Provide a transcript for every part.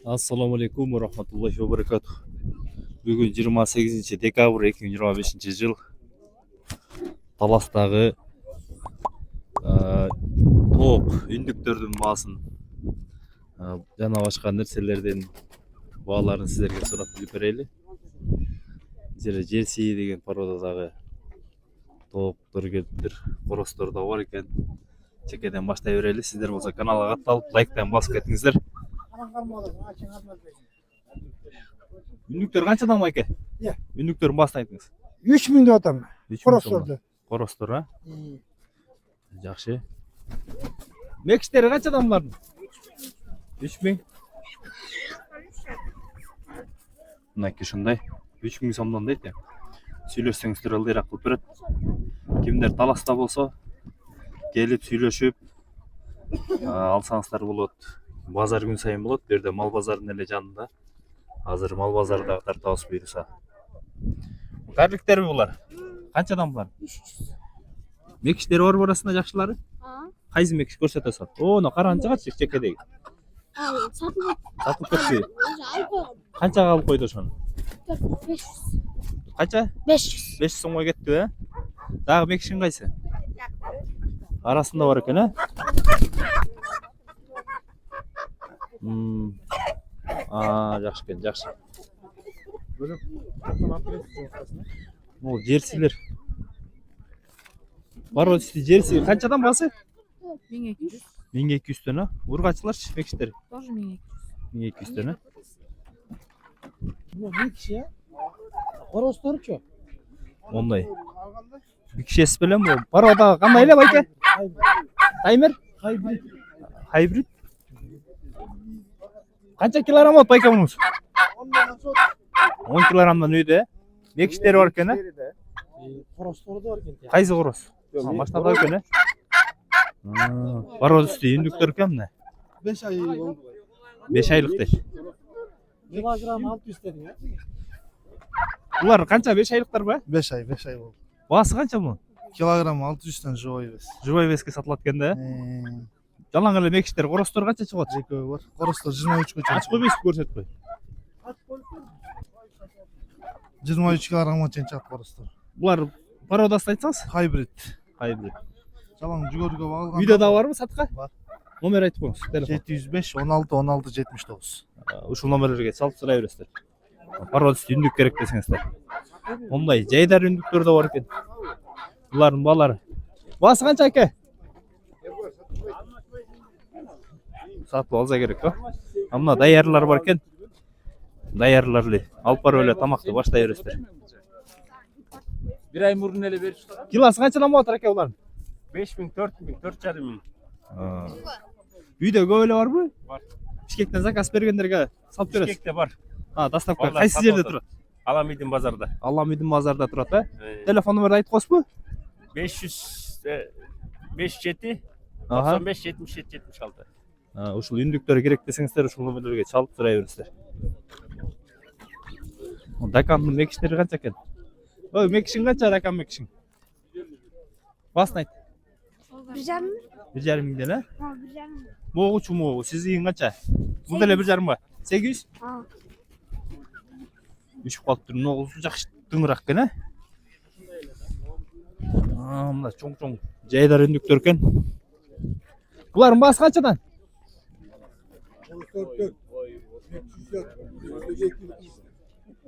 Assalamu alaikum wa rahmatullahi wa barakatuh. Бүгін 28 декабрь 2025 жыл Таластағы тоқ үндіктердің баасын жана башка нерселердин бааларын силерге сурап билип берели. Жерси деген породадагы тооктор келиптир, коростор да бар экен. Чекеден баштай берели. Сиздер болсо каналга катталып, лайктан басып кетиңиздер. Үндүктөр канчадан байке? Үндүктөрдүн баасын айтыңыз. 3000 деп атам. 3000 Коростор. Коростор, а? Жакшы. Мекиштери канчадан булардын? 3000. Мынакей ушундай 3000 сомдон дейт. Сүйлөшсөңүздөр ылдыйраак кылып берет. Кимдер таласта болсо, келип сүйлөшүп алсаңыздар болот. Базар күн сайын болот. Бу жерде мал базарынын эле жанында. Азыр мал базарында тартабыз буйруса. Карликтерби булар? Канчадан булар? 300. Мекиштери бар арасында жакшылары? Кайсы мекиш көрсөтөсүң? Оно каранчыга чекедеги. Сатылып кетти. Канчага алып койду ошону? 500. Канча? 500. 500 сомго кетти, э? Дагы мекишин кайсы? Арасында бар экен, э? Жакшы экен, жакшы. Бул жерсилер. Барбы жерси канчадан басы? 1200. 1200 төн, а? Ургачыларчы мекиштер? Тоже 1200. 1200 төн, а? Bu bir kişi. Korostorçu. Ондай. Bir kişi espelen bu. Paroda kандай эле байке? Таймер? Хайбрид. Канча килограмм болот байке мунуз? 10 килограммдан үйдө. Мекиштери бар экен, э? Korostor da var ki. Кайсы короз? Машинада экен, э? Барбы үстү үндүктөр экен мына. 5 ay oldu. 5 айлык дейт. Kilogram 600 dedi ya. Булар канча 5 айлыктарбы? 5 ay oldu. Баасы канча бунун? Kilogram 600'ten живой вес. Живой веске сатылат экен да. Жалаң эле мекиштер, коростор канча чыгат? Жеке var. Korostor 23 koçu. Ач койбойсуз көрсөтпөй. 23 kilogram'a çençak korostor. Булар пародасын айтсаңыз? Hybrid. Хайбрид. Жалаң жүгөргө багылган. Үйдө барбы сатка? Бар. Номер айтып коюңуз, телефон. 705 16 16 79. Ушул номерлерге чалып сурай бересиздер. Пародасты үндүк керек десеңиздер. Мондай жайдар үндүктөр да бар экен. Булардын баалары. Баасы канча аке? Сатып алса керек, го. Мына даярлар бар экен. Даярларды алып барып эле тамакты баштай бересиздер. Bir ay murun ele ver. Килосы канчадан болот аке булардын? 5000, 4000, 4,5 Үйдө көп эле барбы? Бар. Бишкектен заказ бергендерге салып бересиз. Бишкекте бар. Доставка Vallahi кайсы жерде satıldı. турат? Alamidin bazarda. Алламидин базарда турат, э? Телефон номерди айтып коесузбу? 500 57 Аха. 95 77 76. Ушул үндүктөр керек десеңиздер, ушул номерлерге чалып сурай бересиздер. Дакандын мекиштери канча экен? Ой, мекишиң канча, дакан мекишиң? Басын айт. 1,5. 1,5 миңден, э? 1,5. Могучу могу, сиздин канча? Бул деле 1,5 ба? 800? Үшүп калыптыр. Могусу жакшы тыңыраак экен, э? Мына чоң-чоң жайдар үндүктөр экен. Булардын баасы канчадан?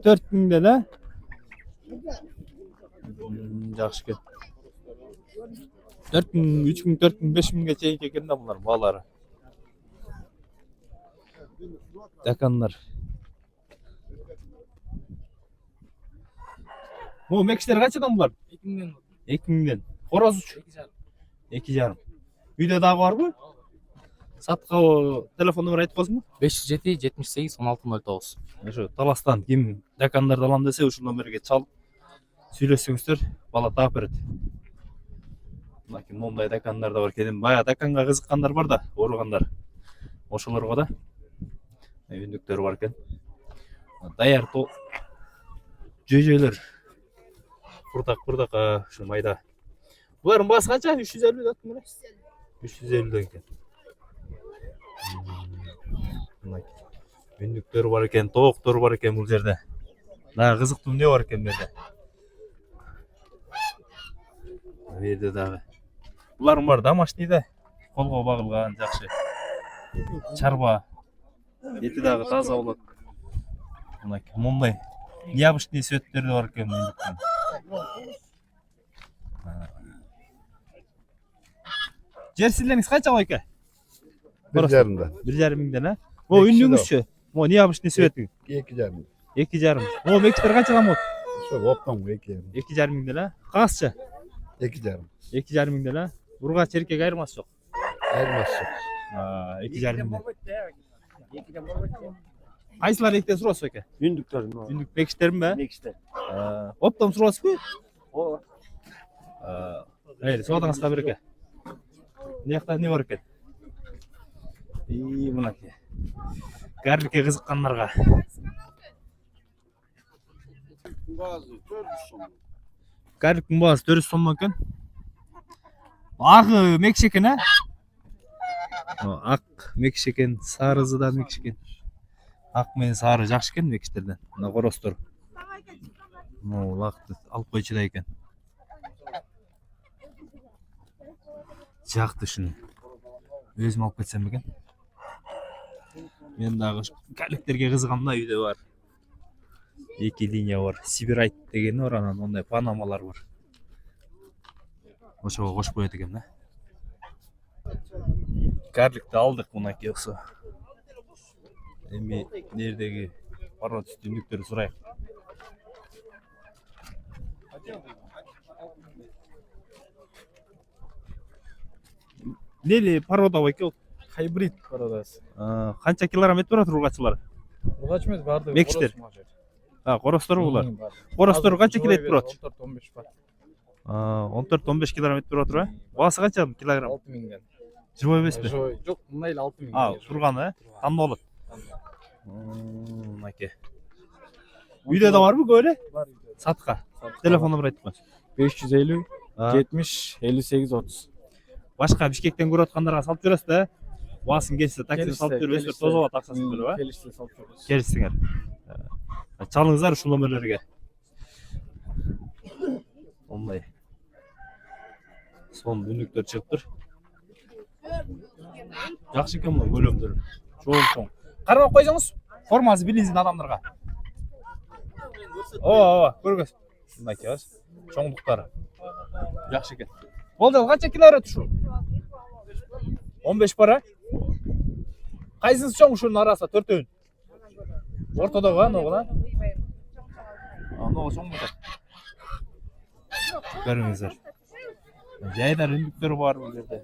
4000ден, э? Жакшы экен. 4000, 3000, 4000, 5000ге чейин экен да булар баалары. Дакандар. Могу мекиштер канчадан булар? 2000. 2000ден. Корозучу? 2,5. Үйдө дагы барбы? Сатка телефон номер айтып коесузбу? 507 78 1609. Ошо Таластан ким дакандарды алам десе ушул номерге чалып сүйлөшсөңүздөр, бала таап берет. Мынакей мондай дакандар да бар экен. Баягы даканга кызыккандар бар да, ооругандар. Ошолорго да үндүктөр бар экен. Даяр жөйжөлөр. Курдак, ушу майда. Булардын баасы канча? 350 деп аттым эле. 350 экен. Үндүктөр бар экен, тооктор бар экен бул жерде. Дагы кызыктуу эмне бар экен бу жерде? Бу жерде дагы. Булардын баары домашний да. Колго багылган, жакшы. Чарба. Эти дагы таза болот. Мындай необычный цветтери бар экен үндүктүн. Жер силеңиз канча байке? 1,5'dan. 1,5 миңден, а? О, үндүңүзчү. Mo необычный цвети. 2,5. 2,5. О, мектептер канчадан болот? Şu optan 2,5. 2,5 миңден, а? Кагазчы? 2,5. 2,5 миңден, а? Ургач эркек айырмасы жок. Ayırmazsın. 2,5 миңден. Кайсылар эктен сурасыз эке? Үндүктөр. Үндүк мекиштерми бе? Мекистер. Оптом сурасызбы? О, Суатыңызга береке. Мына жакта эмне бар экен? Мынакей. Карликке кызыккандарга. Карликтин баасы 400 сом экен. Агы мекиш экен, а? Ак мекиш экен, сарызы да мекиш экен. Ак менен сары жакшы экен мекиштерден. Мына коростор. Лакты алып койчу да экен. Жакты шуну. Өзүм алып кетсем экен. Мен дагы карликтерге кызыгам да, үйдө бар. 2 линия бар. Сибирайт дегени бар, анан ондай панамалар бар. Ошого кошуп коет экен да. Карликти алдык мынакей болсо. Эми нердеги парод үстүндүктөрү сурайык. Нели порода байке ол? Хайбрид породасы. Канча килограмм этип турат ургачылар? Ургач эмес, баардыгы Мекиштер. Коростор булар. Коростор канча кило этип турат? 14-15 бар. 14-15 килограмм этип тура турбу? Баасы канча килограмм? 6000ден. 25 бе? Жок, мындай эле 6000. Турганы, тандоо болот. Мынакей. Үйдө да барбы көп эле? Бар. Сатка. Телефон номер айтып коюңуз. 550 70 58 30. Башка Бишкектен көрүп аткандарга салып бересиз да? Баасын келсе такси салып берип, тозо алат акчасын төлөп, а? Келишсе салып беребиз. Келишсиңер. Чалыңыздар ушул номерлерге. Ондай. Сон үндүктөр чыгыптыр. Жакшы экен бул көлөмдөр. Чоң. Кармап койсоңуз, формасы билинсин адамдарга. Ооба, көргөз. Мынакей баш. Чоңдуктары. Жакшы экен. Болду, канча килограмм ушул? 15 пара. Кайсысы чоң ушунун арасында төртөөнүн? Ортодогу, аногу да? Аногу чоң болот. Көрүңүздөр. Жайдар үндүктөр бар бул жерде.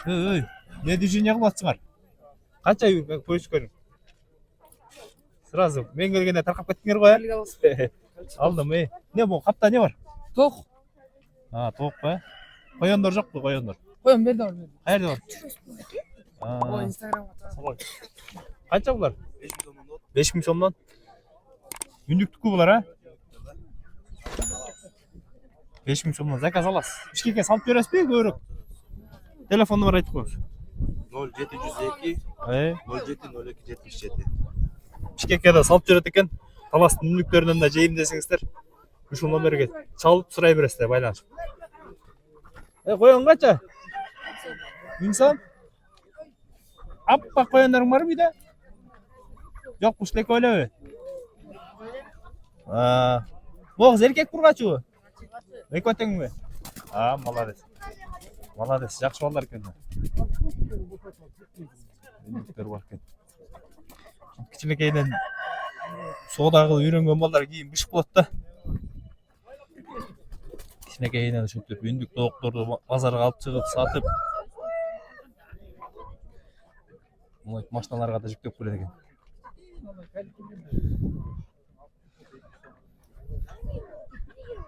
Ой, не движение кылып атсыңар? Канча поискөрүң? Сразу мен келгенде таркап кеттиңер го, э? Алдым, Не бул капта не бар? Ток. Тоок ба? Коёндор жокпу, коёндор? Коем берди бар. Каерде бар? Ой, Инстаграмга. Канча булар? 5000 сомдон. Үндүктүкү булар, а? 5000 сомдон заказ аласыз. Бишкекке салып бересизби көбүрөөк? Телефон номер айтып коюңуз. 0702 070277. Бишкекке да салып берет экен. Таластын үндүктөрүнөн да жейим десеңиздер, ушул номерге чалып сурай бересиздер, байланышып. Коён канча? 1000 сом? Аппак коёндарың барбы үйдө? Жокпу, ушул элеби? Могуз эркек бургачыбы? Экөө теңби? Молодец. Молодец, жакшы балдар экен. Үндүктөр бар экен. Кичинекейден соода кылып үйрөнгөн балдар кийин бишик болот да. Кичинекейден ушинтип үндүк тоокторду базарга алып чыгып сатып, мына машиналарга да жүктөп келет экен.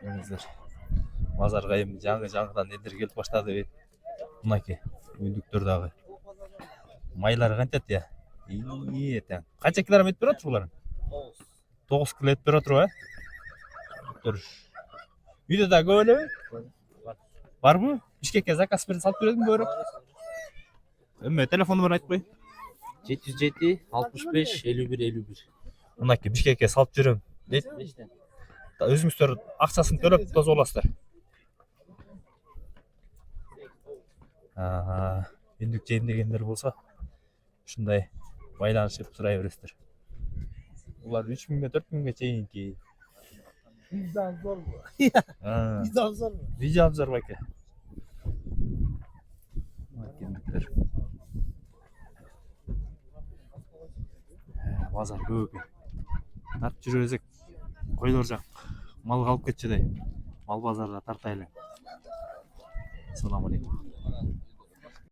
Көрүңүздөр. Базарга эми жаңыдан элдер келип баштады. Мынакей үндүктөр дагы. Майлары кантет я? Тең. Канча килограмм этип берет булар? 9 кило этип берет турбу, э? Үйдө да көп элеби? Барбы? Бишкекке заказ берип салып бердим көрөп. Эме телефон номерин айтып кой. 707 65 51 51. Мынакей Бишкекке салып жүрөм дейт. Өзүңүздөр акчасын төлөп тосуп аласыздар. Үндүк жейин дегендер болсо ушундай байланышып сурай бересиздер. Булар 3000ге 4000ге чейинки. Видео обзор байке. Базар көп. Тартып жүрө берсек койлор жак мал калып кетчү да. Мал базарда тартайлы. Assalamu alaikum.